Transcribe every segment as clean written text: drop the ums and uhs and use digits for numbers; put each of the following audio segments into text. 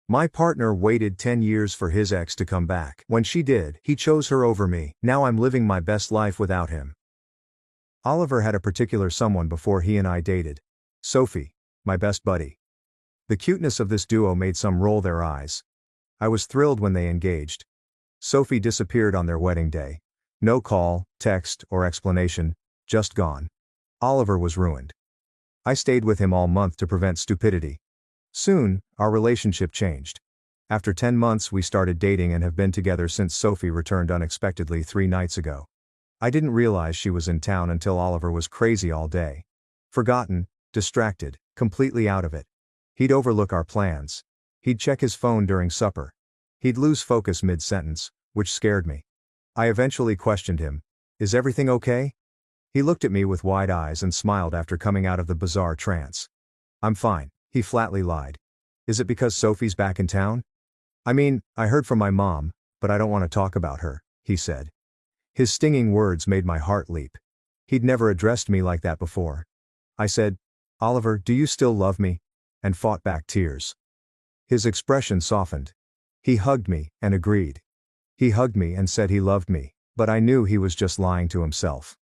My partner waited 10 years for his ex to come back. When she did, he chose her over me. Now I'm living my best life without him. Oliver had a particular someone before he and I dated. Sophie, my best buddy. The cuteness of this duo made some roll their eyes. I was thrilled when they engaged. Sophie disappeared on their wedding day. No call, text, or explanation, just gone. Oliver was ruined. I stayed with him all month to prevent stupidity. Soon, our relationship changed. After 10 months we started dating and have been together since Sophie returned unexpectedly 3 nights ago. I didn't realize she was in town until Oliver was crazy all day. Forgotten, distracted, completely out of it. He'd overlook our plans. He'd check his phone during supper. He'd lose focus mid-sentence, which scared me. I eventually questioned him. Is everything okay? He looked at me with wide eyes and smiled after coming out of the bizarre trance. I'm fine, he flatly lied. Is it because Sophie's back in town? I mean, I heard from my mom, but I don't want to talk about her, he said. His stinging words made my heart leap. He'd never addressed me like that before. I said, Oliver, do you still love me? And fought back tears. His expression softened. He hugged me, and agreed. He hugged me and said he loved me, but I knew he was just lying to himself.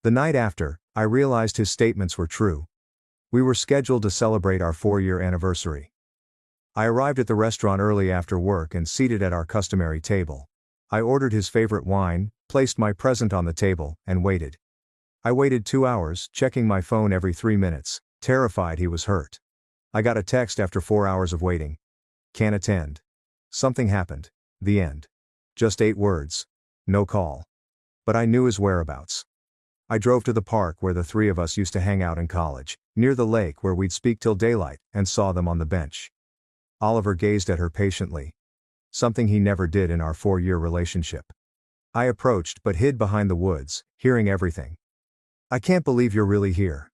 The night after, I realized his statements were true. We were scheduled to celebrate our 4-year anniversary. I arrived at the restaurant early after work and seated at our customary table. I ordered his favorite wine, placed my present on the table, and waited. I waited 2 hours, checking my phone every 3 minutes, terrified he was hurt. I got a text after 4 hours of waiting. Can't attend. Something happened. The end. Just 8 words. No call. But I knew his whereabouts. I drove to the park where the 3 of us used to hang out in college, near the lake where we'd speak till daylight, and saw them on the bench. Oliver gazed at her patiently. Something he never did in our 4-year relationship. I approached but hid behind the woods, hearing everything. I can't believe you're really here.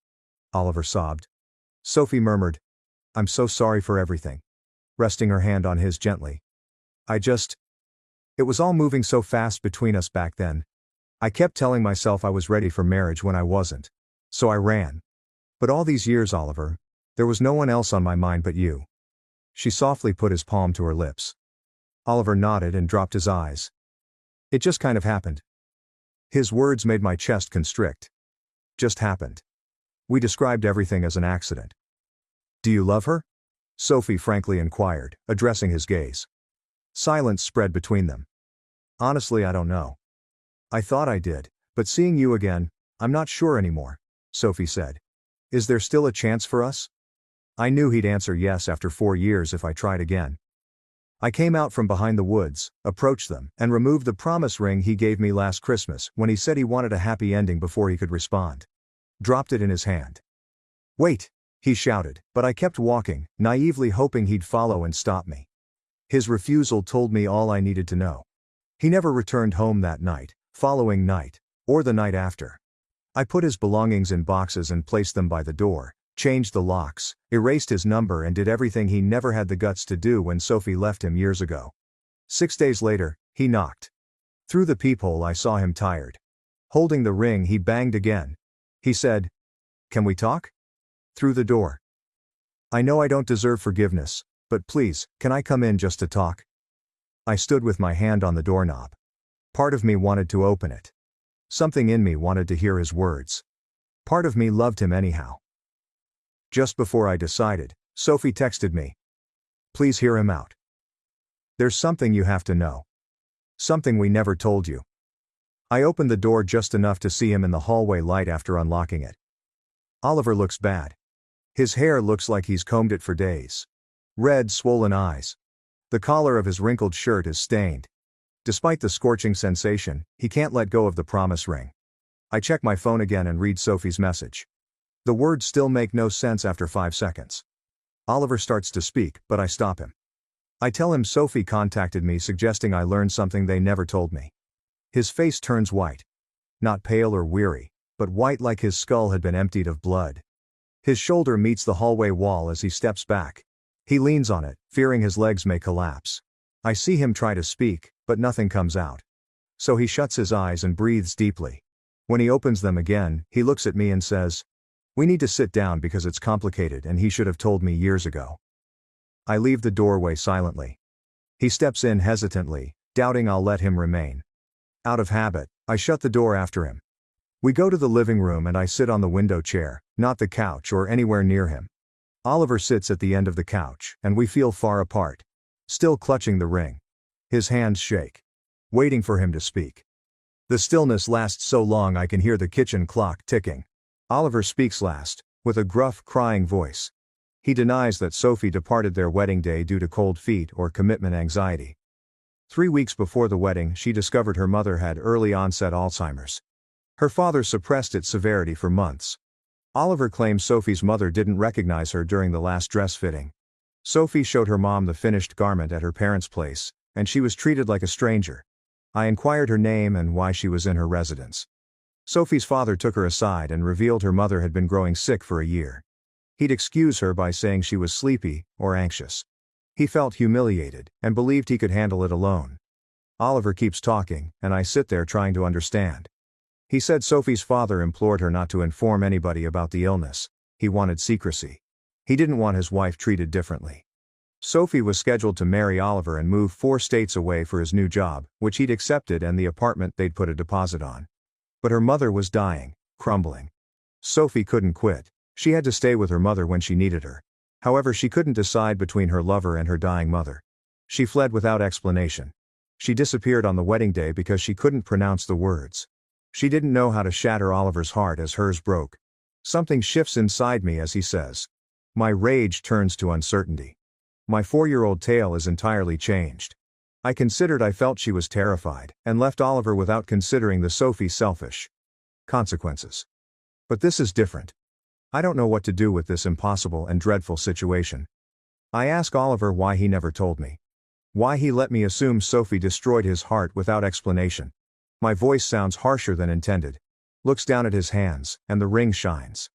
Oliver sobbed. Sophie murmured. I'm so sorry for everything. Resting her hand on his gently. It was all moving so fast between us back then. I kept telling myself I was ready for marriage when I wasn't. So I ran. But all these years, Oliver, there was no one else on my mind but you. She softly put his palm to her lips. Oliver nodded and dropped his eyes. It just kind of happened. His words made my chest constrict. Just happened. We described everything as an accident. Do you love her? Sophie frankly inquired, addressing his gaze. Silence spread between them. Honestly, I don't know. I thought I did, but seeing you again, I'm not sure anymore, Sophie said. Is there still a chance for us? I knew he'd answer yes after 4 years if I tried again. I came out from behind the woods, approached them, and removed the promise ring he gave me last Christmas when he said he wanted a happy ending before he could respond. Dropped it in his hand. Wait, he shouted, but I kept walking, naively hoping he'd follow and stop me. His refusal told me all I needed to know. He never returned home that night, following night, or the night after. I put his belongings in boxes and placed them by the door, changed the locks, erased his number and did everything he never had the guts to do when Sophie left him years ago. 6 days later, he knocked. Through the peephole I saw him tired. Holding the ring he banged again. He said, "Can we talk?" Through the door. I know I don't deserve forgiveness, but please, can I come in just to talk? I stood with my hand on the doorknob. Part of me wanted to open it. Something in me wanted to hear his words. Part of me loved him anyhow. Just before I decided, Sophie texted me. Please hear him out. There's something you have to know. Something we never told you. I opened the door just enough to see him in the hallway light after unlocking it. Oliver looks bad. His hair looks like he's combed it for days. Red, swollen eyes. The collar of his wrinkled shirt is stained. Despite the scorching sensation, he can't let go of the promise ring. I check my phone again and read Sophie's message. The words still make no sense after 5 seconds. Oliver starts to speak, but I stop him. I tell him Sophie contacted me suggesting I learn something they never told me. His face turns white. Not pale or weary, but white like his skull had been emptied of blood. His shoulder meets the hallway wall as he steps back. He leans on it, fearing his legs may collapse. I see him try to speak, but nothing comes out. So he shuts his eyes and breathes deeply. When he opens them again, he looks at me and says, "We need to sit down because it's complicated and he should have told me years ago." I leave the doorway silently. He steps in hesitantly, doubting I'll let him remain. Out of habit, I shut the door after him. We go to the living room and I sit on the window chair, not the couch or anywhere near him. Oliver sits at the end of the couch, and we feel far apart. Still clutching the ring. His hands shake. Waiting for him to speak. The stillness lasts so long I can hear the kitchen clock ticking. Oliver speaks last, with a gruff, crying voice. He denies that Sophie departed their wedding day due to cold feet or commitment anxiety. 3 weeks before the wedding, she discovered her mother had early-onset Alzheimer's. Her father suppressed its severity for months. Oliver claims Sophie's mother didn't recognize her during the last dress fitting. Sophie showed her mom the finished garment at her parents' place, and she was treated like a stranger. I inquired her name and why she was in her residence. Sophie's father took her aside and revealed her mother had been growing sick for a year. He'd excuse her by saying she was sleepy or anxious. He felt humiliated and believed he could handle it alone. Oliver keeps talking, and I sit there trying to understand. He said Sophie's father implored her not to inform anybody about the illness. He wanted secrecy. He didn't want his wife treated differently. Sophie was scheduled to marry Oliver and move 4 states away for his new job, which he'd accepted, and the apartment they'd put a deposit on. But her mother was dying, crumbling. Sophie couldn't quit. She had to stay with her mother when she needed her. However, she couldn't decide between her lover and her dying mother. She fled without explanation. She disappeared on the wedding day because she couldn't pronounce the words. She didn't know how to shatter Oliver's heart as hers broke. Something shifts inside me as he says. My rage turns to uncertainty. My 4-year-old tale is entirely changed. I felt she was terrified, and left Oliver without considering the Sophie selfish consequences. But this is different. I don't know what to do with this impossible and dreadful situation. I ask Oliver why he never told me. Why he let me assume Sophie destroyed his heart without explanation. My voice sounds harsher than intended. Looks down at his hands, and the ring shines.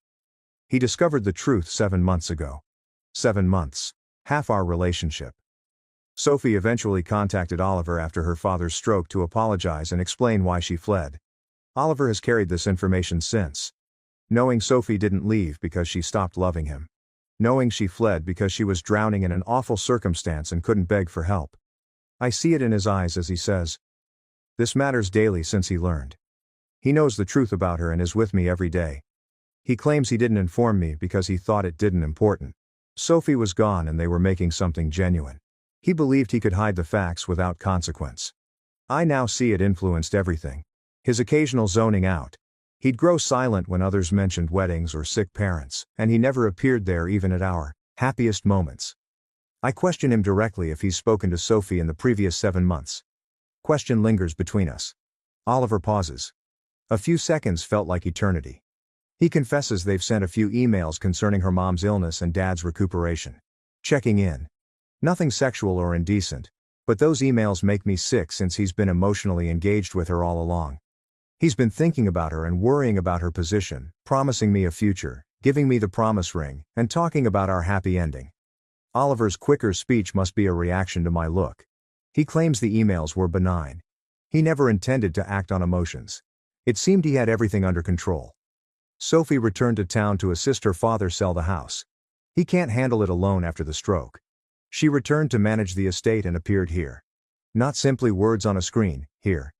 He discovered the truth 7 months ago. 7 months. Half our relationship. Sophie eventually contacted Oliver after her father's stroke to apologize and explain why she fled. Oliver has carried this information since. Knowing Sophie didn't leave because she stopped loving him. Knowing she fled because she was drowning in an awful circumstance and couldn't beg for help. I see it in his eyes as he says, "This matters daily since he learned. He knows the truth about her and is with me every day. He claims he didn't inform me because he thought it didn't important. Sophie was gone and they were making something genuine. He believed he could hide the facts without consequence. I now see it influenced everything. His occasional zoning out. He'd grow silent when others mentioned weddings or sick parents, and he never appeared there even at our happiest moments. I question him directly if he's spoken to Sophie in the previous 7 months. Question lingers between us. Oliver pauses. A few seconds felt like eternity. He confesses they've sent a few emails concerning her mom's illness and dad's recuperation. Checking in. Nothing sexual or indecent, but those emails make me sick since he's been emotionally engaged with her all along. He's been thinking about her and worrying about her position, promising me a future, giving me the promise ring, and talking about our happy ending. Oliver's quicker speech must be a reaction to my look. He claims the emails were benign. He never intended to act on emotions. It seemed he had everything under control. Sophie returned to town to assist her father sell the house. He can't handle it alone after the stroke. She returned to manage the estate and appeared here. Not simply words on a screen, here.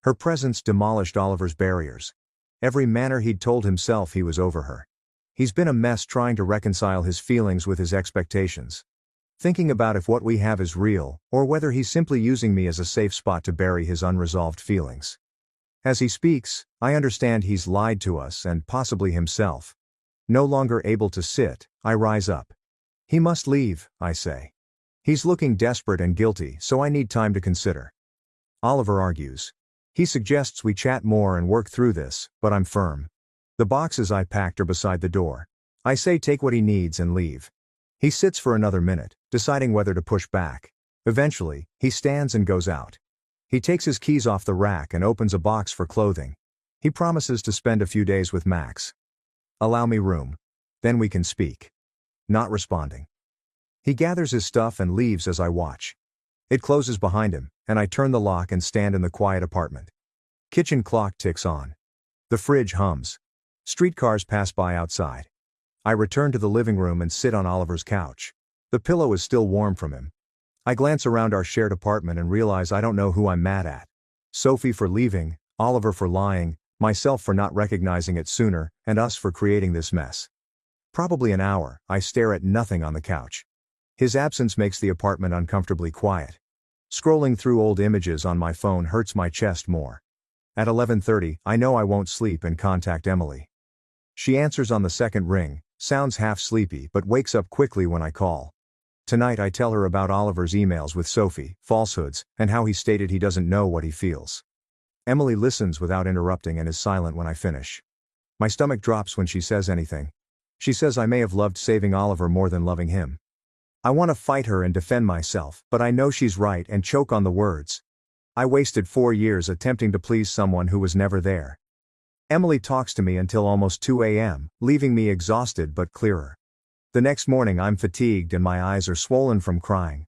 Her presence demolished Oliver's barriers. Every manner he'd told himself he was over her. He's been a mess trying to reconcile his feelings with his expectations. Thinking about if what we have is real, or whether he's simply using me as a safe spot to bury his unresolved feelings. As he speaks, I understand he's lied to us and possibly himself. No longer able to sit, I rise up. He must leave, I say. He's looking desperate and guilty, so I need time to consider. Oliver argues. He suggests we chat more and work through this, but I'm firm. The boxes I packed are beside the door. I say take what he needs and leave. He sits for another minute, deciding whether to push back. Eventually, he stands and goes out. He takes his keys off the rack and opens a box for clothing. He promises to spend a few days with Max. Allow me room. Then we can speak. Not responding. He gathers his stuff and leaves as I watch. It closes behind him, and I turn the lock and stand in the quiet apartment. Kitchen clock ticks on. The fridge hums. Streetcars pass by outside. I return to the living room and sit on Oliver's couch. The pillow is still warm from him. I glance around our shared apartment and realize I don't know who I'm mad at. Sophie for leaving, Oliver for lying, myself for not recognizing it sooner, and us for creating this mess. Probably an hour, I stare at nothing on the couch. His absence makes the apartment uncomfortably quiet. Scrolling through old images on my phone hurts my chest more. At 11:30, I know I won't sleep and contact Emily. She answers on the second ring, sounds half sleepy but wakes up quickly when I call. Tonight I tell her about Oliver's emails with Sophie, falsehoods, and how he stated he doesn't know what he feels. Emily listens without interrupting and is silent when I finish. My stomach drops when she says anything. She says I may have loved saving Oliver more than loving him. I want to fight her and defend myself, but I know she's right and choke on the words. I wasted 4 years attempting to please someone who was never there. Emily talks to me until almost 2 a.m., leaving me exhausted but clearer. The next morning I'm fatigued and my eyes are swollen from crying.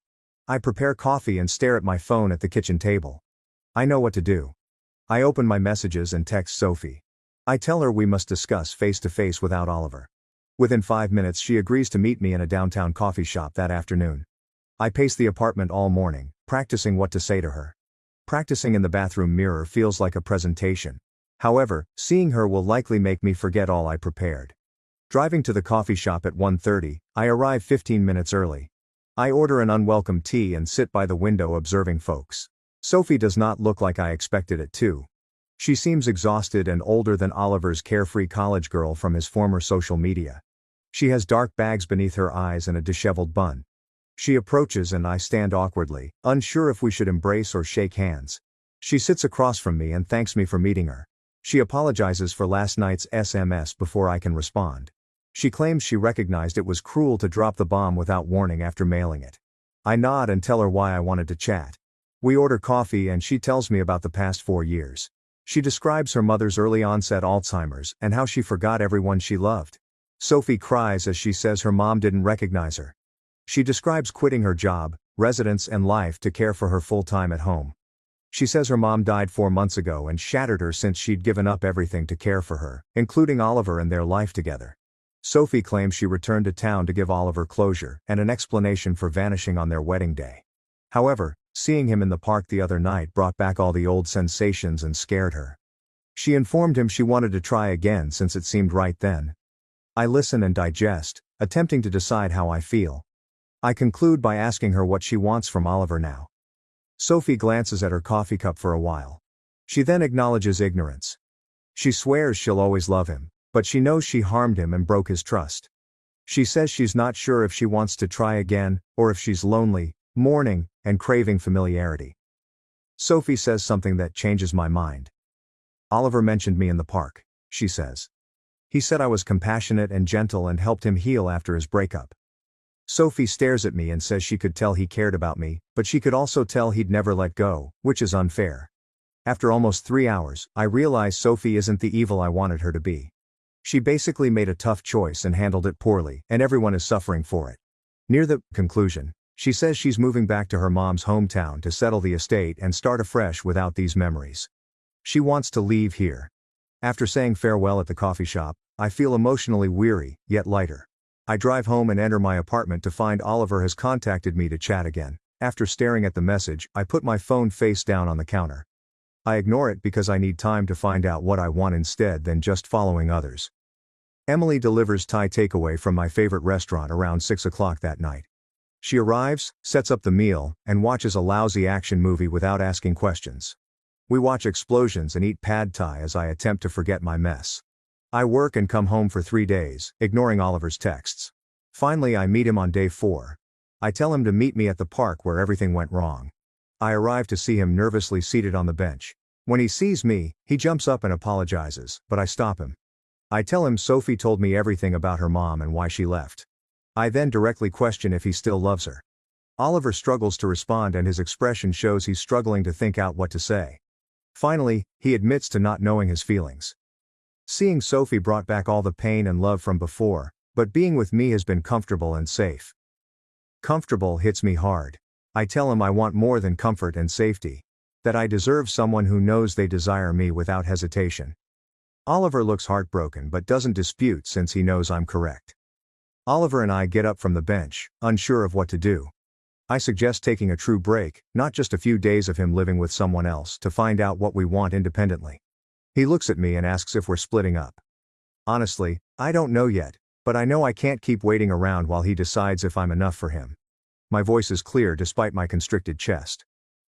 I prepare coffee and stare at my phone at the kitchen table. I know what to do. I open my messages and text Sophie. I tell her we must discuss face-to-face without Oliver. Within 5 minutes she agrees to meet me in a downtown coffee shop that afternoon. I pace the apartment all morning, practicing what to say to her. Practicing in the bathroom mirror feels like a presentation. However, seeing her will likely make me forget all I prepared. Driving to the coffee shop at 1:30, I arrive 15 minutes early. I order an unwelcome tea and sit by the window observing folks. Sophie does not look like I expected it to. She seems exhausted and older than Oliver's carefree college girl from his former social media. She has dark bags beneath her eyes and a disheveled bun. She approaches and I stand awkwardly, unsure if we should embrace or shake hands. She sits across from me and thanks me for meeting her. She apologizes for last night's SMS before I can respond. She claims she recognized it was cruel to drop the bomb without warning after mailing it. I nod and tell her why I wanted to chat. We order coffee and she tells me about the past 4 years. She describes her mother's early onset Alzheimer's and how she forgot everyone she loved. Sophie cries as she says her mom didn't recognize her. She describes quitting her job, residence and life to care for her full-time at home. She says her mom died 4 months ago and shattered her since she'd given up everything to care for her, including Oliver and their life together. Sophie claims she returned to town to give Oliver closure and an explanation for vanishing on their wedding day. However, seeing him in the park the other night brought back all the old sensations and scared her. She informed him she wanted to try again since it seemed right then. I listen and digest, attempting to decide how I feel. I conclude by asking her what she wants from Oliver now. Sophie glances at her coffee cup for a while. She then acknowledges ignorance. She swears she'll always love him, but she knows she harmed him and broke his trust. She says she's not sure if she wants to try again, or if she's lonely, mourning, and craving familiarity. Sophie says something that changes my mind. Oliver mentioned me in the park, she says. He said I was compassionate and gentle and helped him heal after his breakup. Sophie stares at me and says she could tell he cared about me, but she could also tell he'd never let go, which is unfair. After almost 3 hours, I realize Sophie isn't the evil I wanted her to be. She basically made a tough choice and handled it poorly, and everyone is suffering for it. Near the conclusion, she says she's moving back to her mom's hometown to settle the estate and start afresh without these memories. She wants to leave here. After saying farewell at the coffee shop, I feel emotionally weary, yet lighter. I drive home and enter my apartment to find Oliver has contacted me to chat again. After staring at the message, I put my phone face down on the counter. I ignore it because I need time to find out what I want instead than just following others. Emily delivers Thai takeaway from my favorite restaurant around 6 o'clock that night. She arrives, sets up the meal, and watches a lousy action movie without asking questions. We watch explosions and eat pad thai as I attempt to forget my mess. I work and come home for 3 days, ignoring Oliver's texts. Finally I meet him on day 4. I tell him to meet me at the park where everything went wrong. I arrive to see him nervously seated on the bench. When he sees me, he jumps up and apologizes, but I stop him. I tell him Sophie told me everything about her mom and why she left. I then directly question if he still loves her. Oliver struggles to respond and his expression shows he's struggling to think out what to say. Finally, he admits to not knowing his feelings. Seeing Sophie brought back all the pain and love from before, but being with me has been comfortable and safe. Comfortable hits me hard. I tell him I want more than comfort and safety. That I deserve someone who knows they desire me without hesitation. Oliver looks heartbroken but doesn't dispute since he knows I'm correct. Oliver and I get up from the bench, unsure of what to do. I suggest taking a true break, not just a few days of him living with someone else, to find out what we want independently. He looks at me and asks if we're splitting up. Honestly, I don't know yet, but I know I can't keep waiting around while he decides if I'm enough for him. My voice is clear despite my constricted chest.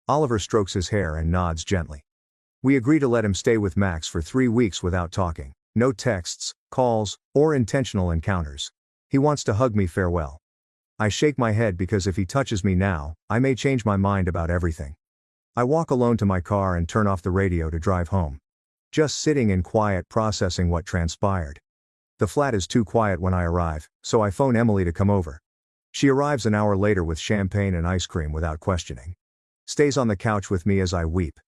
Oliver strokes his hair and nods gently. We agree to let him stay with Max for 3 weeks without talking. No texts, calls, or intentional encounters. He wants to hug me farewell. I shake my head because if he touches me now, I may change my mind about everything. I walk alone to my car and turn off the radio to drive home. Just sitting in quiet processing what transpired. The flat is too quiet when I arrive, so I phone Emily to come over. She arrives an hour later with champagne and ice cream without questioning. Stays on the couch with me as I weep.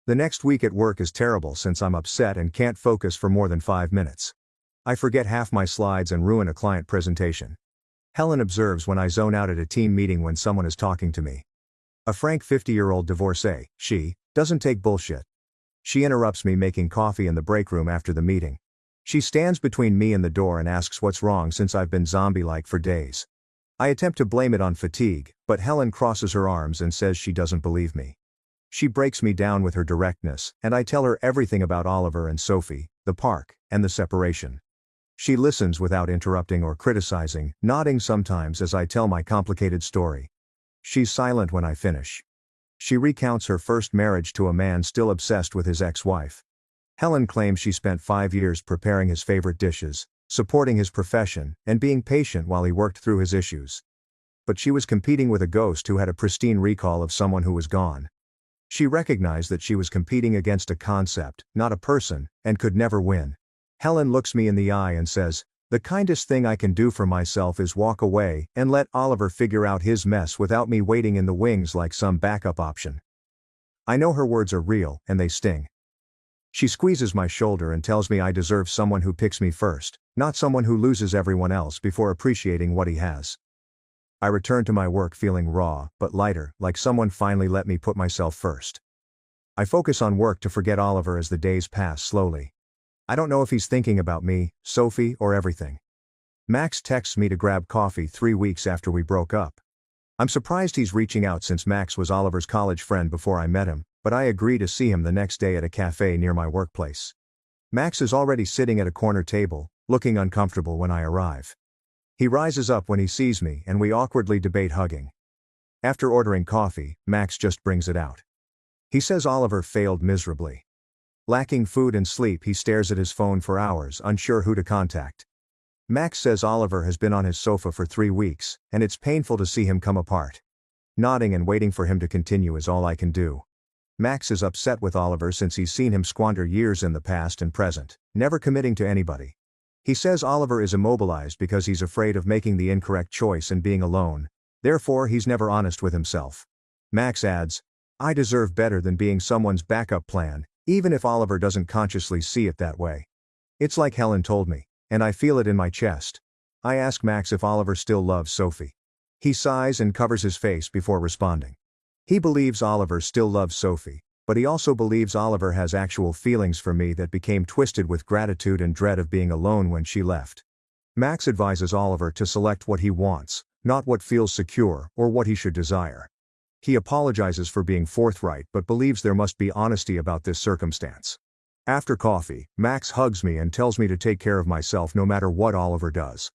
The next week at work is terrible since I'm upset and can't focus for more than 5 minutes. I forget half my slides and ruin a client presentation. Helen observes when I zone out at a team meeting when someone is talking to me. A frank 50-year-old divorcee, she doesn't take bullshit. She interrupts me making coffee in the break room after the meeting. She stands between me and the door and asks what's wrong since I've been zombie-like for days. I attempt to blame it on fatigue, but Helen crosses her arms and says she doesn't believe me. She breaks me down with her directness, and I tell her everything about Oliver and Sophie, the park, and the separation. She listens without interrupting or criticizing, nodding sometimes as I tell my complicated story. She's silent when I finish. She recounts her first marriage to a man still obsessed with his ex-wife. Helen claims she spent 5 years preparing his favorite dishes, supporting his profession, and being patient while he worked through his issues. But she was competing with a ghost who had a pristine recall of someone who was gone. She recognized that she was competing against a concept, not a person, and could never win. Helen looks me in the eye and says, "The kindest thing I can do for myself is walk away and let Oliver figure out his mess without me waiting in the wings like some backup option." I know her words are real, and they sting. She squeezes my shoulder and tells me I deserve someone who picks me first, not someone who loses everyone else before appreciating what he has. I return to my work feeling raw, but lighter, like someone finally let me put myself first. I focus on work to forget Oliver as the days pass slowly. I don't know if he's thinking about me, Sophie, or everything. Max texts me to grab coffee 3 weeks after we broke up. I'm surprised he's reaching out since Max was Oliver's college friend before I met him, but I agree to see him the next day at a cafe near my workplace. Max is already sitting at a corner table, looking uncomfortable when I arrive. He rises up when he sees me and we awkwardly debate hugging. After ordering coffee, Max just brings it out. He says Oliver failed miserably. Lacking food and sleep, he stares at his phone for hours, unsure who to contact. Max says Oliver has been on his sofa for 3 weeks, and it's painful to see him come apart. Nodding and waiting for him to continue is all I can do. Max is upset with Oliver since he's seen him squander years in the past and present, never committing to anybody. He says Oliver is immobilized because he's afraid of making the incorrect choice and being alone, therefore he's never honest with himself. Max adds, "I deserve better than being someone's backup plan, even if Oliver doesn't consciously see it that way." It's like Helen told me, and I feel it in my chest. I ask Max if Oliver still loves Sophie. He sighs and covers his face before responding. He believes Oliver still loves Sophie, but he also believes Oliver has actual feelings for me that became twisted with gratitude and dread of being alone when she left. Max advises Oliver to select what he wants, not what feels secure or what he should desire. He apologizes for being forthright but believes there must be honesty about this circumstance. After coffee, Max hugs me and tells me to take care of myself no matter what Oliver does.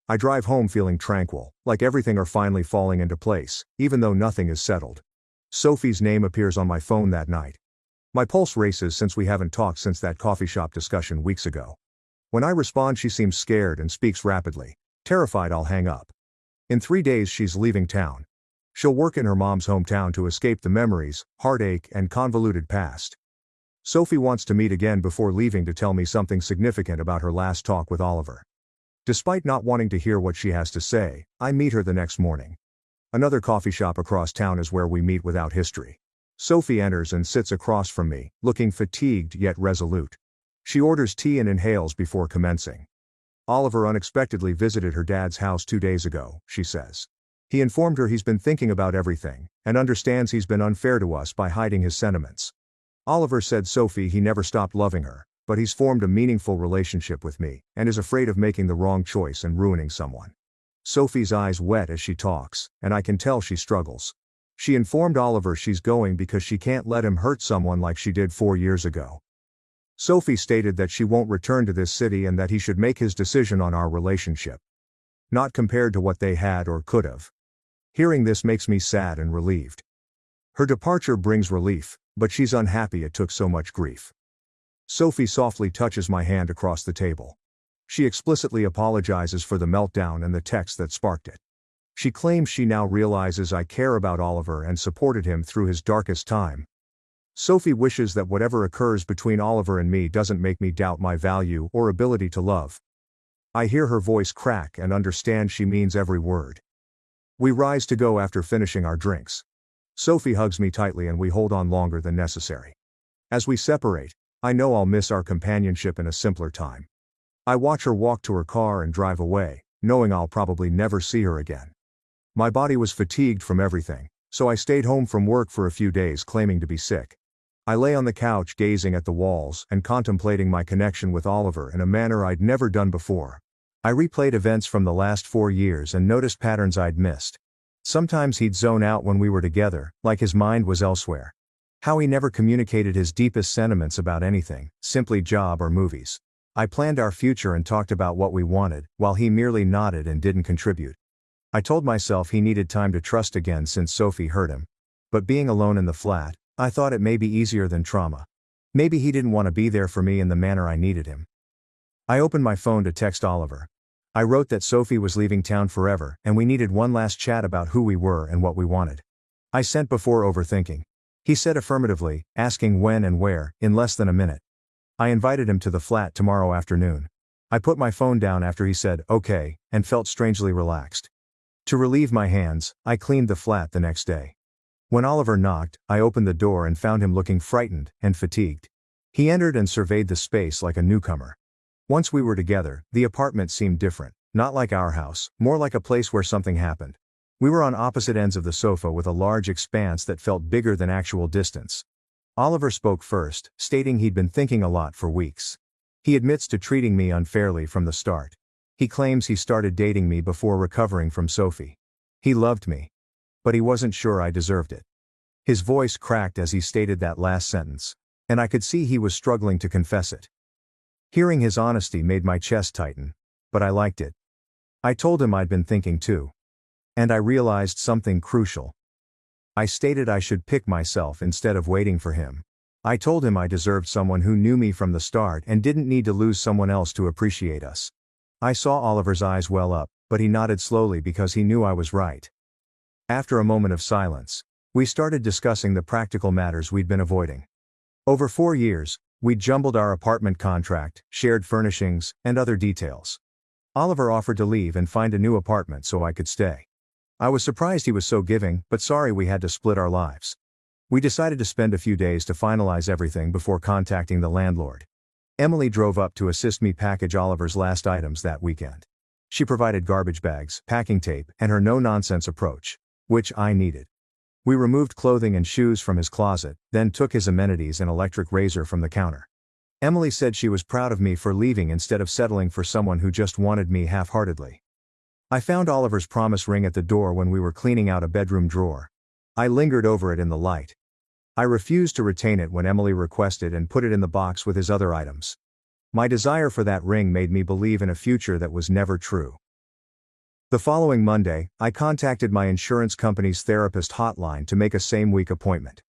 I drive home feeling tranquil, like everything are finally falling into place, even though nothing is settled. Sophie's name appears on my phone that night. My pulse races since we haven't talked since that coffee shop discussion weeks ago. When I respond, she seems scared and speaks rapidly. Terrified I'll hang up. In 3 days she's leaving town. She'll work in her mom's hometown to escape the memories, heartache, and convoluted past. Sophie wants to meet again before leaving to tell me something significant about her last talk with Oliver. Despite not wanting to hear what she has to say, I meet her the next morning. Another coffee shop across town is where we meet without history. Sophie enters and sits across from me, looking fatigued yet resolute. She orders tea and inhales before commencing. Oliver unexpectedly visited her dad's house 2 days ago, she says. He informed her he's been thinking about everything, and understands he's been unfair to us by hiding his sentiments. Oliver said Sophie he never stopped loving her, but he's formed a meaningful relationship with me, and is afraid of making the wrong choice and ruining someone. Sophie's eyes wet as she talks, and I can tell she struggles. She informed Oliver she's going because she can't let him hurt someone like she did 4 years ago. Sophie stated that she won't return to this city and that he should make his decision on our relationship. Not compared to what they had or could have. Hearing this makes me sad and relieved. Her departure brings relief, but she's unhappy it took so much grief. Sophie softly touches my hand across the table. She explicitly apologizes for the meltdown and the text that sparked it. She claims she now realizes I care about Oliver and supported him through his darkest time. Sophie wishes that whatever occurs between Oliver and me doesn't make me doubt my value or ability to love. I hear her voice crack and understand she means every word. We rise to go after finishing our drinks. Sophie hugs me tightly and we hold on longer than necessary. As we separate, I know I'll miss our companionship in a simpler time. I watch her walk to her car and drive away, knowing I'll probably never see her again. My body was fatigued from everything, so I stayed home from work for a few days claiming to be sick. I lay on the couch gazing at the walls and contemplating my connection with Oliver in a manner I'd never done before. I replayed events from the last 4 years and noticed patterns I'd missed. Sometimes he'd zone out when we were together, like his mind was elsewhere. How he never communicated his deepest sentiments about anything, simply job or movies. I planned our future and talked about what we wanted, while he merely nodded and didn't contribute. I told myself he needed time to trust again since Sophie hurt him. But being alone in the flat, I thought it may be easier than trauma. Maybe he didn't want to be there for me in the manner I needed him. I opened my phone to text Oliver. I wrote that Sophie was leaving town forever and we needed one last chat about who we were and what we wanted. I sent before overthinking. He said affirmatively, asking when and where, in less than a minute. I invited him to the flat tomorrow afternoon. I put my phone down after he said, okay, and felt strangely relaxed. To relieve my hands, I cleaned the flat the next day. When Oliver knocked, I opened the door and found him looking frightened and fatigued. He entered and surveyed the space like a newcomer. Once we were together, the apartment seemed different, not like our house, more like a place where something happened. We were on opposite ends of the sofa with a large expanse that felt bigger than actual distance. Oliver spoke first, stating he'd been thinking a lot for weeks. He admits to treating me unfairly from the start. He claims he started dating me before recovering from Sophie. He loved me. But he wasn't sure I deserved it. His voice cracked as he stated that last sentence, and I could see he was struggling to confess it. Hearing his honesty made my chest tighten, but I liked it. I told him I'd been thinking too. And I realized something crucial. I stated I should pick myself instead of waiting for him. I told him I deserved someone who knew me from the start and didn't need to lose someone else to appreciate us. I saw Oliver's eyes well up, but he nodded slowly because he knew I was right. After a moment of silence, we started discussing the practical matters we'd been avoiding. Over 4 years, we'd jumbled our apartment contract, shared furnishings, and other details. Oliver offered to leave and find a new apartment so I could stay. I was surprised he was so giving, but sorry we had to split our lives. We decided to spend a few days to finalize everything before contacting the landlord. Emily drove up to assist me package Oliver's last items that weekend. She provided garbage bags, packing tape, and her no-nonsense approach, which I needed. We removed clothing and shoes from his closet, then took his amenities and electric razor from the counter. Emily said she was proud of me for leaving instead of settling for someone who just wanted me half-heartedly. I found Oliver's promise ring at the door when we were cleaning out a bedroom drawer. I lingered over it in the light. I refused to retain it when Emily requested and put it in the box with his other items. My desire for that ring made me believe in a future that was never true. The following Monday, I contacted my insurance company's therapist hotline to make a same-week appointment.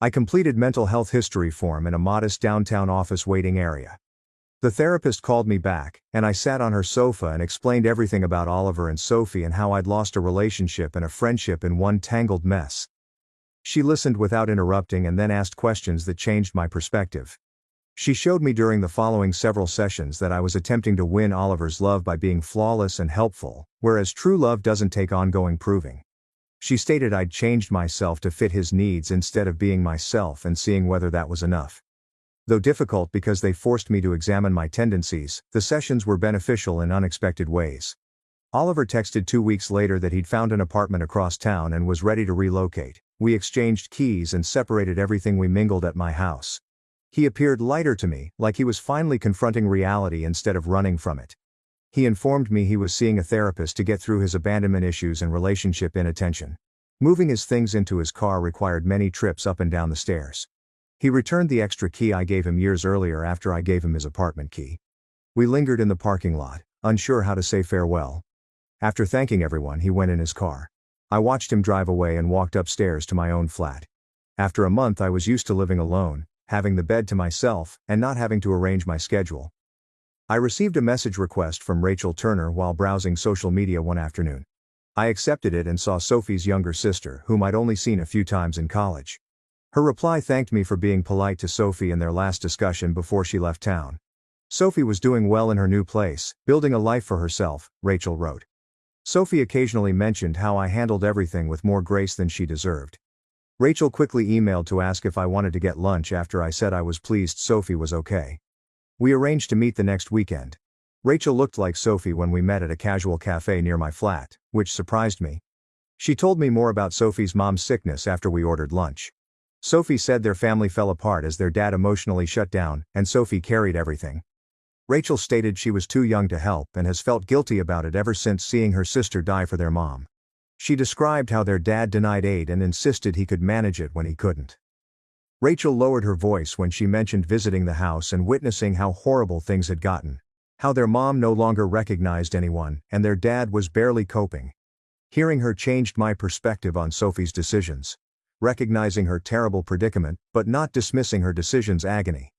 I completed mental health history form in a modest downtown office waiting area. The therapist called me back, and I sat on her sofa and explained everything about Oliver and Sophie and how I'd lost a relationship and a friendship in one tangled mess. She listened without interrupting and then asked questions that changed my perspective. She showed me during the following several sessions that I was attempting to win Oliver's love by being flawless and helpful, whereas true love doesn't take ongoing proving. She stated I'd changed myself to fit his needs instead of being myself and seeing whether that was enough. Though difficult because they forced me to examine my tendencies, the sessions were beneficial in unexpected ways. Oliver texted 2 weeks later that he'd found an apartment across town and was ready to relocate. We exchanged keys and separated everything we mingled at my house. He appeared lighter to me, like he was finally confronting reality instead of running from it. He informed me he was seeing a therapist to get through his abandonment issues and relationship inattention. Moving his things into his car required many trips up and down the stairs. He returned the extra key I gave him years earlier after I gave him his apartment key. We lingered in the parking lot, unsure how to say farewell. After thanking everyone, he went in his car. I watched him drive away and walked upstairs to my own flat. After a month, I was used to living alone, having the bed to myself, and not having to arrange my schedule. I received a message request from Rachel Turner while browsing social media one afternoon. I accepted it and saw Sophie's younger sister, whom I'd only seen a few times in college. Her reply thanked me for being polite to Sophie in their last discussion before she left town. Sophie was doing well in her new place, building a life for herself, Rachel wrote. Sophie occasionally mentioned how I handled everything with more grace than she deserved. Rachel quickly emailed to ask if I wanted to get lunch after I said I was pleased Sophie was okay. We arranged to meet the next weekend. Rachel looked like Sophie when we met at a casual cafe near my flat, which surprised me. She told me more about Sophie's mom's sickness after we ordered lunch. Sophie said their family fell apart as their dad emotionally shut down, and Sophie carried everything. Rachel stated she was too young to help and has felt guilty about it ever since seeing her sister die for their mom. She described how their dad denied aid and insisted he could manage it when he couldn't. Rachel lowered her voice when she mentioned visiting the house and witnessing how horrible things had gotten. How their mom no longer recognized anyone, and their dad was barely coping. Hearing her changed my perspective on Sophie's decisions. Recognizing her terrible predicament, but not dismissing her decision's agony.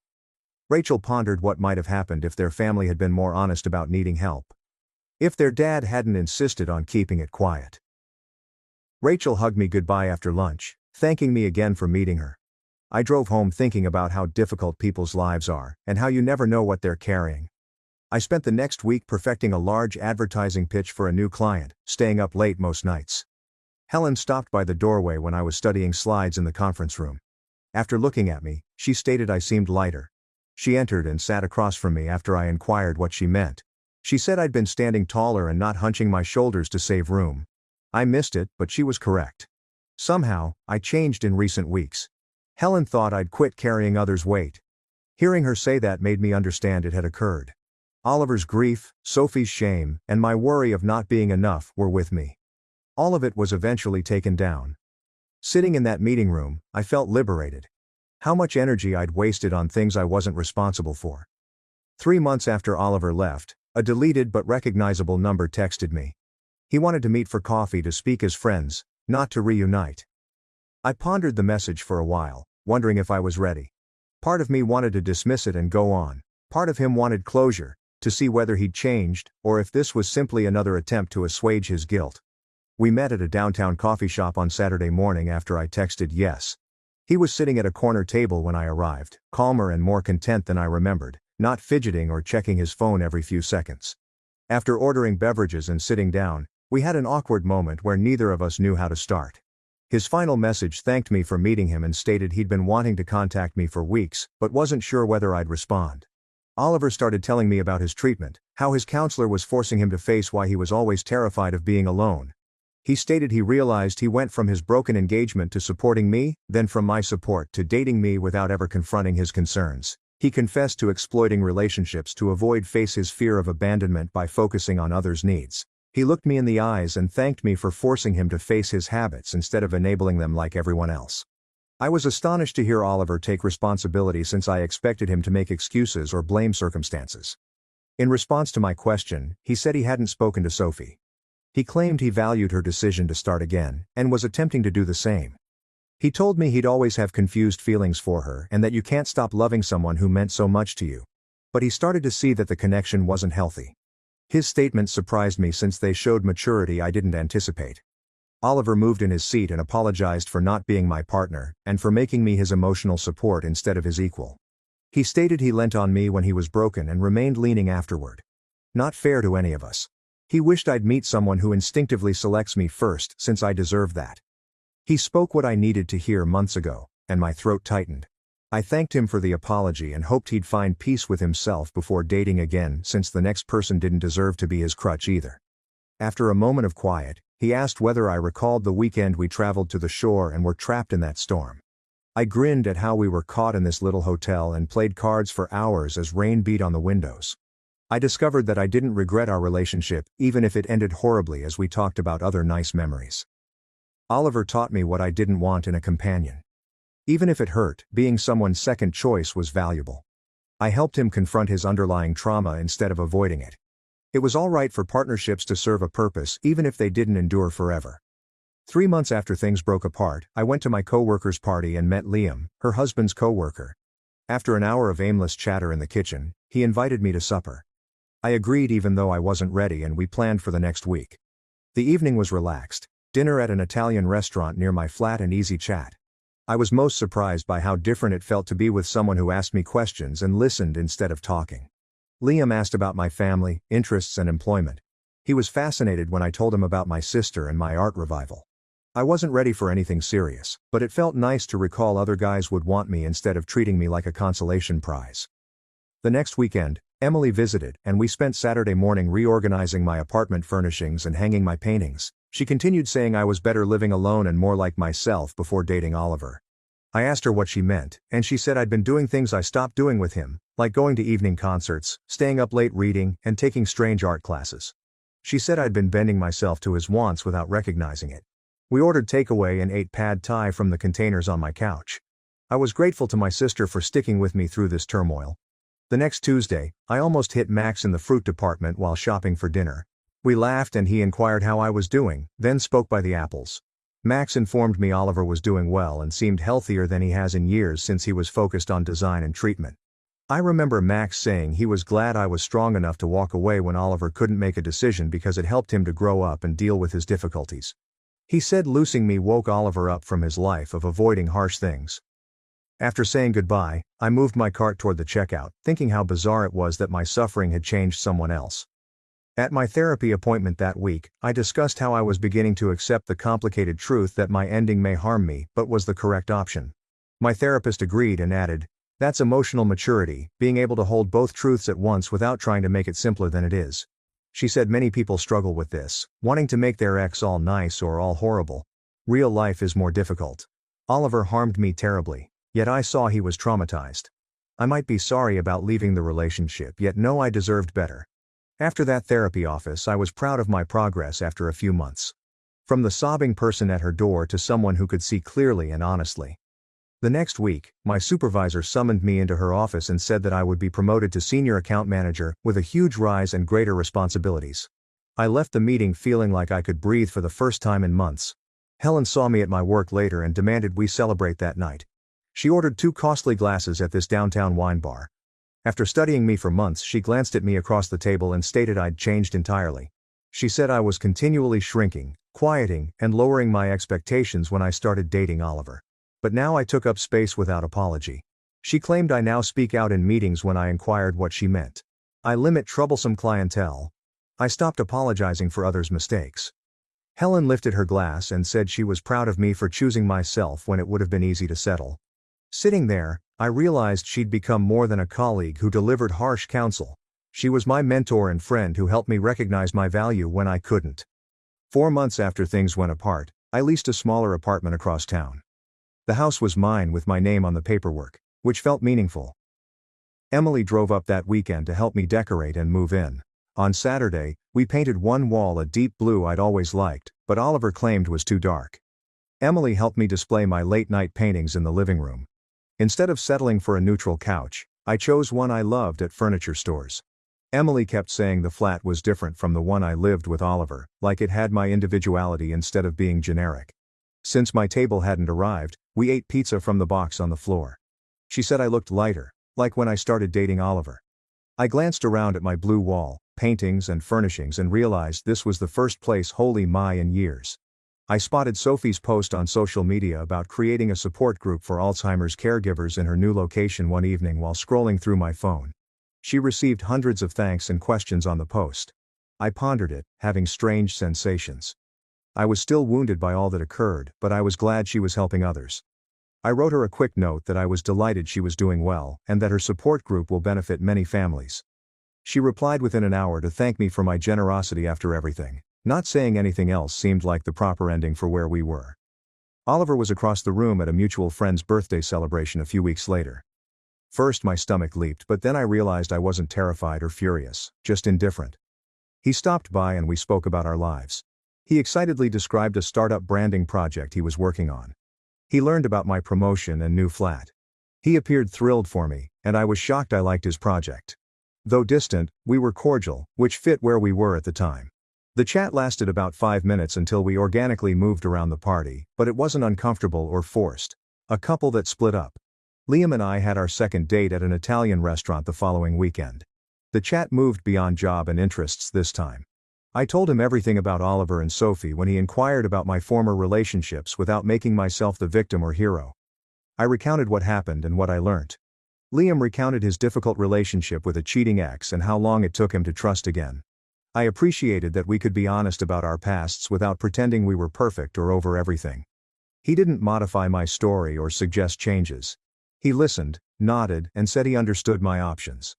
Rachel pondered what might have happened if their family had been more honest about needing help. If their dad hadn't insisted on keeping it quiet. Rachel hugged me goodbye after lunch, thanking me again for meeting her. I drove home thinking about how difficult people's lives are, and how you never know what they're carrying. I spent the next week perfecting a large advertising pitch for a new client, staying up late most nights. Helen stopped by the doorway when I was studying slides in the conference room. After looking at me, she stated I seemed lighter. She entered and sat across from me after I inquired what she meant. She said I'd been standing taller and not hunching my shoulders to save room. I missed it, but she was correct. Somehow, I changed in recent weeks. Helen thought I'd quit carrying others' weight. Hearing her say that made me understand it had occurred. Oliver's grief, Sophie's shame, and my worry of not being enough were with me. All of it was eventually taken down. Sitting in that meeting room, I felt liberated. How much energy I'd wasted on things I wasn't responsible for. 3 months after Oliver left, a deleted but recognizable number texted me. He wanted to meet for coffee to speak as friends, not to reunite. I pondered the message for a while, wondering if I was ready. Part of me wanted to dismiss it and go on. Part of him wanted closure, to see whether he'd changed, or if this was simply another attempt to assuage his guilt. We met at a downtown coffee shop on Saturday morning after I texted yes. He was sitting at a corner table when I arrived, calmer and more content than I remembered, not fidgeting or checking his phone every few seconds. After ordering beverages and sitting down, we had an awkward moment where neither of us knew how to start. His final message thanked me for meeting him and stated he'd been wanting to contact me for weeks, but wasn't sure whether I'd respond. Oliver started telling me about his treatment, how his counselor was forcing him to face why he was always terrified of being alone. He stated he realized he went from his broken engagement to supporting me, then from my support to dating me without ever confronting his concerns. He confessed to exploiting relationships to avoid face his fear of abandonment by focusing on others' needs. He looked me in the eyes and thanked me for forcing him to face his habits instead of enabling them like everyone else. I was astonished to hear Oliver take responsibility since I expected him to make excuses or blame circumstances. In response to my question, he said he hadn't spoken to Sophie. He claimed he valued her decision to start again, and was attempting to do the same. He told me he'd always have confused feelings for her and that you can't stop loving someone who meant so much to you. But he started to see that the connection wasn't healthy. His statements surprised me since they showed maturity I didn't anticipate. Oliver moved in his seat and apologized for not being my partner, and for making me his emotional support instead of his equal. He stated he lent on me when he was broken and remained leaning afterward. Not fair to any of us. He wished I'd meet someone who instinctively selects me first since I deserve that. He spoke what I needed to hear months ago, and my throat tightened. I thanked him for the apology and hoped he'd find peace with himself before dating again since the next person didn't deserve to be his crutch either. After a moment of quiet, he asked whether I recalled the weekend we traveled to the shore and were trapped in that storm. I grinned at how we were caught in this little hotel and played cards for hours as rain beat on the windows. I discovered that I didn't regret our relationship, even if it ended horribly as we talked about other nice memories. Oliver taught me what I didn't want in a companion. Even if it hurt, being someone's second choice was valuable. I helped him confront his underlying trauma instead of avoiding it. It was all right for partnerships to serve a purpose even if they didn't endure forever. 3 months after things broke apart, I went to my co-worker's party and met Liam, her husband's co-worker. After an hour of aimless chatter in the kitchen, he invited me to supper. I agreed even though I wasn't ready, and we planned for the next week. The evening was relaxed. Dinner at an Italian restaurant near my flat and easy chat. I was most surprised by how different it felt to be with someone who asked me questions and listened instead of talking. Liam asked about my family, interests and employment. He was fascinated when I told him about my sister and my art revival. I wasn't ready for anything serious, but it felt nice to recall other guys would want me instead of treating me like a consolation prize. The next weekend, Emily visited, and we spent Saturday morning reorganizing my apartment furnishings and hanging my paintings. She continued saying I was better living alone and more like myself before dating Oliver. I asked her what she meant, and she said I'd been doing things I stopped doing with him, like going to evening concerts, staying up late reading, and taking strange art classes. She said I'd been bending myself to his wants without recognizing it. We ordered takeaway and ate pad thai from the containers on my couch. I was grateful to my sister for sticking with me through this turmoil. The next Tuesday, I almost hit Max in the fruit department while shopping for dinner. We laughed and he inquired how I was doing, then spoke by the apples. Max informed me Oliver was doing well and seemed healthier than he has in years since he was focused on design and treatment. I remember Max saying he was glad I was strong enough to walk away when Oliver couldn't make a decision because it helped him to grow up and deal with his difficulties. He said losing me woke Oliver up from his life of avoiding harsh things. After saying goodbye, I moved my cart toward the checkout, thinking how bizarre it was that my suffering had changed someone else. At my therapy appointment that week, I discussed how I was beginning to accept the complicated truth that my ending may harm me but was the correct option. My therapist agreed and added, "That's emotional maturity, being able to hold both truths at once without trying to make it simpler than it is." She said many people struggle with this, wanting to make their ex all nice or all horrible. Real life is more difficult. Oliver harmed me terribly, yet I saw he was traumatized. I might be sorry about leaving the relationship, yet know I deserved better. After that therapy office, I was proud of my progress after a few months. From the sobbing person at her door to someone who could see clearly and honestly. The next week, my supervisor summoned me into her office and said that I would be promoted to senior account manager, with a huge rise and greater responsibilities. I left the meeting feeling like I could breathe for the first time in months. Helen saw me at my work later and demanded we celebrate that night. She ordered 2 costly glasses at this downtown wine bar. After studying me for months, she glanced at me across the table and stated I'd changed entirely. She said I was continually shrinking, quieting, and lowering my expectations when I started dating Oliver. But now I took up space without apology. She claimed I now speak out in meetings when I inquired what she meant. I limit troublesome clientele. I stopped apologizing for others' mistakes. Helen lifted her glass and said she was proud of me for choosing myself when it would have been easy to settle. Sitting there, I realized she'd become more than a colleague who delivered harsh counsel. She was my mentor and friend who helped me recognize my value when I couldn't. 4 months after things went apart, I leased a smaller apartment across town. The house was mine with my name on the paperwork, which felt meaningful. Emily drove up that weekend to help me decorate and move in. On Saturday, we painted one wall a deep blue I'd always liked, but Oliver claimed was too dark. Emily helped me display my late-night paintings in the living room. Instead of settling for a neutral couch, I chose one I loved at furniture stores. Emily kept saying the flat was different from the one I lived with Oliver, like it had my individuality instead of being generic. Since my table hadn't arrived, we ate pizza from the box on the floor. She said I looked lighter, like when I started dating Oliver. I glanced around at my blue wall, paintings and furnishings and realized this was the first place holy my in years. I spotted Sophie's post on social media about creating a support group for Alzheimer's caregivers in her new location one evening while scrolling through my phone. She received hundreds of thanks and questions on the post. I pondered it, having strange sensations. I was still wounded by all that occurred, but I was glad she was helping others. I wrote her a quick note that I was delighted she was doing well, and that her support group will benefit many families. She replied within an hour to thank me for my generosity after everything. Not saying anything else seemed like the proper ending for where we were. Oliver was across the room at a mutual friend's birthday celebration a few weeks later. First my stomach leaped, but then I realized I wasn't terrified or furious, just indifferent. He stopped by and we spoke about our lives. He excitedly described a startup branding project he was working on. He learned about my promotion and new flat. He appeared thrilled for me, and I was shocked I liked his project. Though distant, we were cordial, which fit where we were at the time. The chat lasted about 5 minutes until we organically moved around the party, but it wasn't uncomfortable or forced. A couple that split up. Liam and I had our second date at an Italian restaurant the following weekend. The chat moved beyond job and interests this time. I told him everything about Oliver and Sophie when he inquired about my former relationships without making myself the victim or hero. I recounted what happened and what I learnt. Liam recounted his difficult relationship with a cheating ex and how long it took him to trust again. I appreciated that we could be honest about our pasts without pretending we were perfect or over everything. He didn't modify my story or suggest changes. He listened, nodded, and said he understood my options.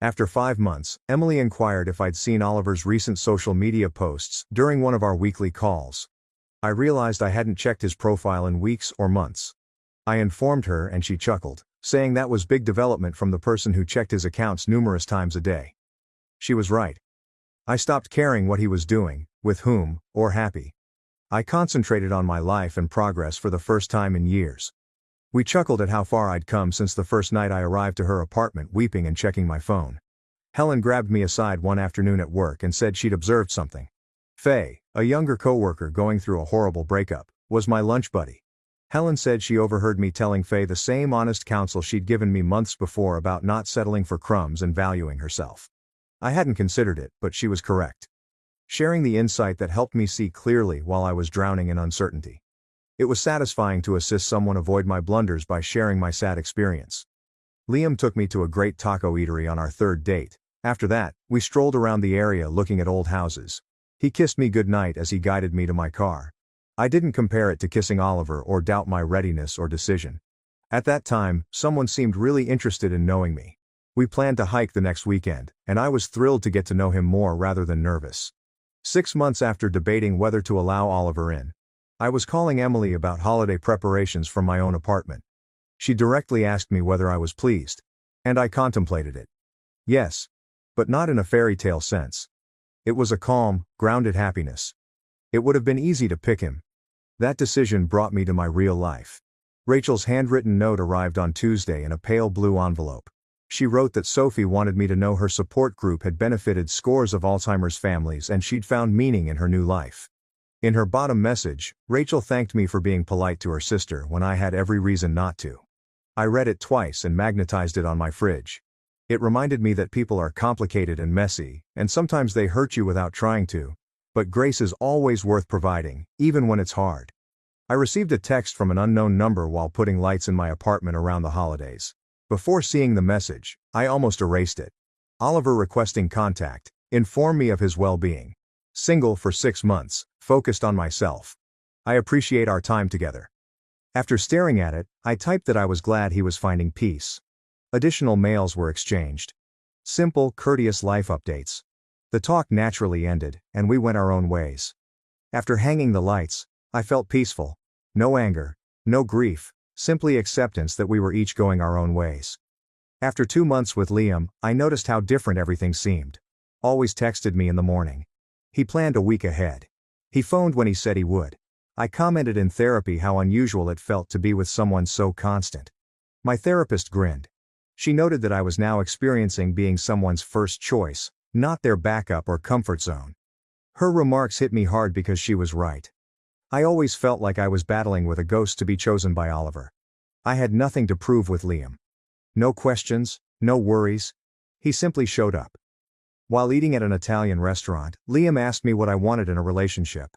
After 5 months, Emily inquired if I'd seen Oliver's recent social media posts during one of our weekly calls. I realized I hadn't checked his profile in weeks or months. I informed her and she chuckled, saying that was big development from the person who checked his accounts numerous times a day. She was right. I stopped caring what he was doing, with whom, or happy. I concentrated on my life and progress for the first time in years. We chuckled at how far I'd come since the first night I arrived to her apartment weeping and checking my phone. Helen grabbed me aside one afternoon at work and said she'd observed something. Faye, a younger coworker going through a horrible breakup, was my lunch buddy. Helen said she overheard me telling Faye the same honest counsel she'd given me months before about not settling for crumbs and valuing herself. I hadn't considered it, but she was correct. Sharing the insight that helped me see clearly while I was drowning in uncertainty. It was satisfying to assist someone avoid my blunders by sharing my sad experience. Liam took me to a great taco eatery on our third date. After that, we strolled around the area looking at old houses. He kissed me goodnight as he guided me to my car. I didn't compare it to kissing Oliver or doubt my readiness or decision. At that time, someone seemed really interested in knowing me. We planned to hike the next weekend, and I was thrilled to get to know him more rather than nervous. 6 months after debating whether to allow Oliver in, I was calling Emily about holiday preparations from my own apartment. She directly asked me whether I was pleased. And I contemplated it. Yes. But not in a fairy tale sense. It was a calm, grounded happiness. It would have been easy to pick him. That decision brought me to my real life. Rachel's handwritten note arrived on Tuesday in a pale blue envelope. She wrote that Sophie wanted me to know her support group had benefited scores of Alzheimer's families and she'd found meaning in her new life. In her bottom message, Rachel thanked me for being polite to her sister when I had every reason not to. I read it twice and magnetized it on my fridge. It reminded me that people are complicated and messy, and sometimes they hurt you without trying to. But grace is always worth providing, even when it's hard. I received a text from an unknown number while putting lights in my apartment around the holidays. Before seeing the message, I almost erased it. Oliver requesting contact, inform me of his well-being. Single for 6 months, focused on myself. I appreciate our time together. After staring at it, I typed that I was glad he was finding peace. Additional mails were exchanged. Simple, courteous life updates. The talk naturally ended, and we went our own ways. After hanging the lights, I felt peaceful. No anger, no grief, simply acceptance that we were each going our own ways. After 2 months with Liam, I noticed how different everything seemed. Always texted me in the morning. He planned a week ahead. He phoned when he said he would. I commented in therapy how unusual it felt to be with someone so constant. My therapist grinned. She noted that I was now experiencing being someone's first choice, not their backup or comfort zone. Her remarks hit me hard because she was right. I always felt like I was battling with a ghost to be chosen by Oliver. I had nothing to prove with Liam. No questions, no worries. He simply showed up. While eating at an Italian restaurant, Liam asked me what I wanted in a relationship.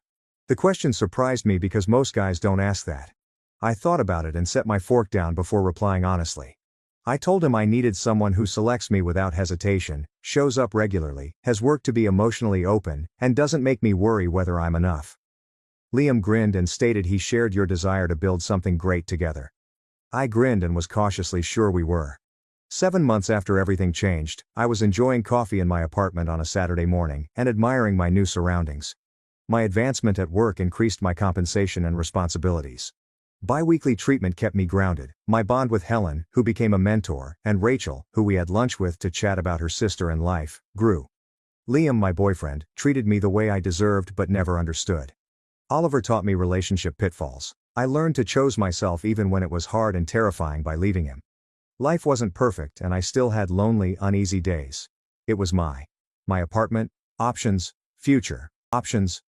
The question surprised me because most guys don't ask that. I thought about it and set my fork down before replying honestly. I told him I needed someone who selects me without hesitation, shows up regularly, has worked to be emotionally open, and doesn't make me worry whether I'm enough. Liam grinned and stated he shared your desire to build something great together. I grinned and was cautiously sure we were. 7 months after everything changed, I was enjoying coffee in my apartment on a Saturday morning and admiring my new surroundings. My advancement at work increased my compensation and responsibilities. Bi-weekly treatment kept me grounded. My bond with Helen, who became a mentor, and Rachel, who we had lunch with to chat about her sister and life, grew. Liam, my boyfriend, treated me the way I deserved but never understood. Oliver taught me relationship pitfalls. I learned to choose myself even when it was hard and terrifying by leaving him. Life wasn't perfect and I still had lonely, uneasy days. It was my apartment, options, future, options,